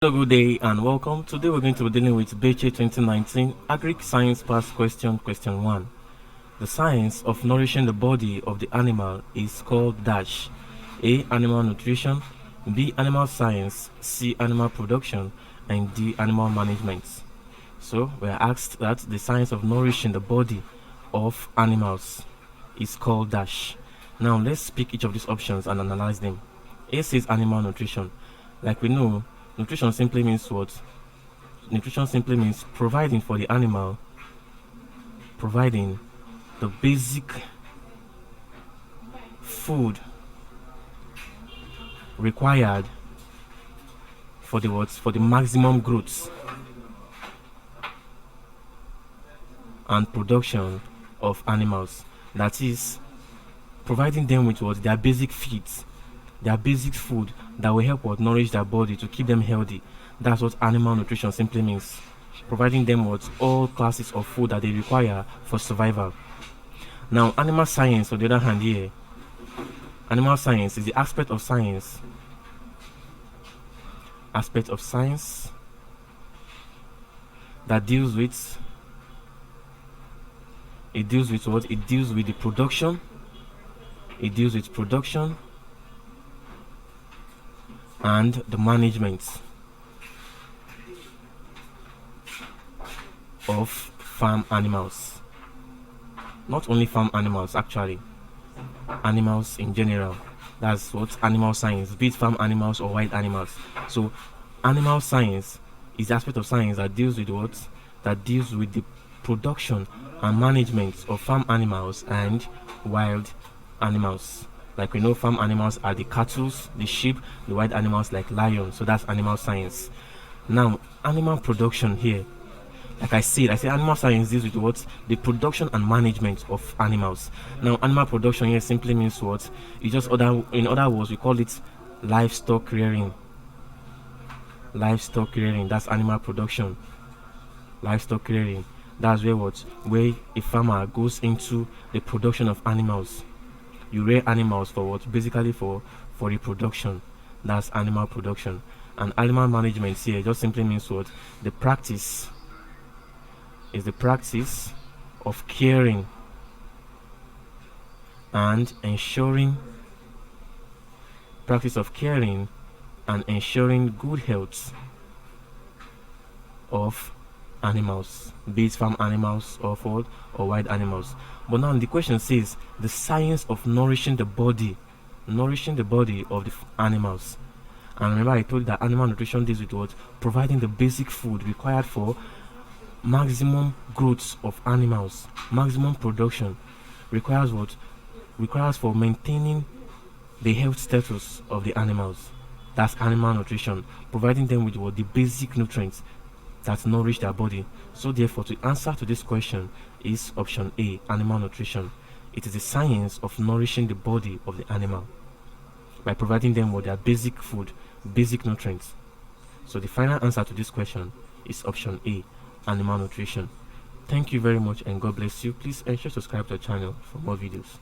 Hello, good day and welcome. Today we're going to be dealing with BECE 2019 AGRIC Science Past Question 1. The science of nourishing the body of the animal is called dash. A. Animal nutrition, B. Animal science, C. Animal production, and D. Animal management. So we are asked that the science of nourishing the body of animals is called dash. Now let's pick each of these options and analyze them. A says animal nutrition. Like we know, nutrition simply means what? Nutrition simply means providing for the animal, providing the basic food required for the what? For the maximum growth and production of animals. That is, providing them with what? Their basic feeds, their basic food that will help what? Nourish their body to keep them healthy. That's what animal nutrition simply means. Providing them with all classes of food that they require for survival. Now, animal science, on the other hand, here, animal science is the aspect of science that deals with what? It deals with the production. It deals with production and the management of farm animals. Not only farm animals, actually, animals in general. That's what animal science, be it farm animals or wild animals. So animal science is the aspect of science that deals with what? That deals with the production and management of farm animals and wild animals. Like we know, farm animals are the cattle, the sheep, the wild animals like lions. So that's animal science. Now, animal production here, like I say animal science deals with what? The production and management of animals. Now, animal production here simply means what? It just in other words, we call it livestock rearing. Livestock rearing, that's animal production. Livestock rearing, that's where a farmer goes into the production of animals. You rear animals for what? Basically for reproduction. That's animal production. And animal management here just simply means what? The practice of caring and ensuring good health of animals, be it farm animals or wild animals. But now the question says the science of nourishing the body of the animals. And remember, I told you that animal nutrition deals with what? Providing the basic food required for maximum growth of animals, maximum production. Requires what? Requires for maintaining the health status of the animals. That's animal nutrition, providing them with what? The basic nutrients that nourish their body. So therefore, the answer to this question is option A, animal nutrition. It is the science of nourishing the body of the animal by providing them with their basic food, basic nutrients. So the final answer to this question is option A, animal nutrition. Thank you very much and God bless you. Please ensure to subscribe to the channel for more videos.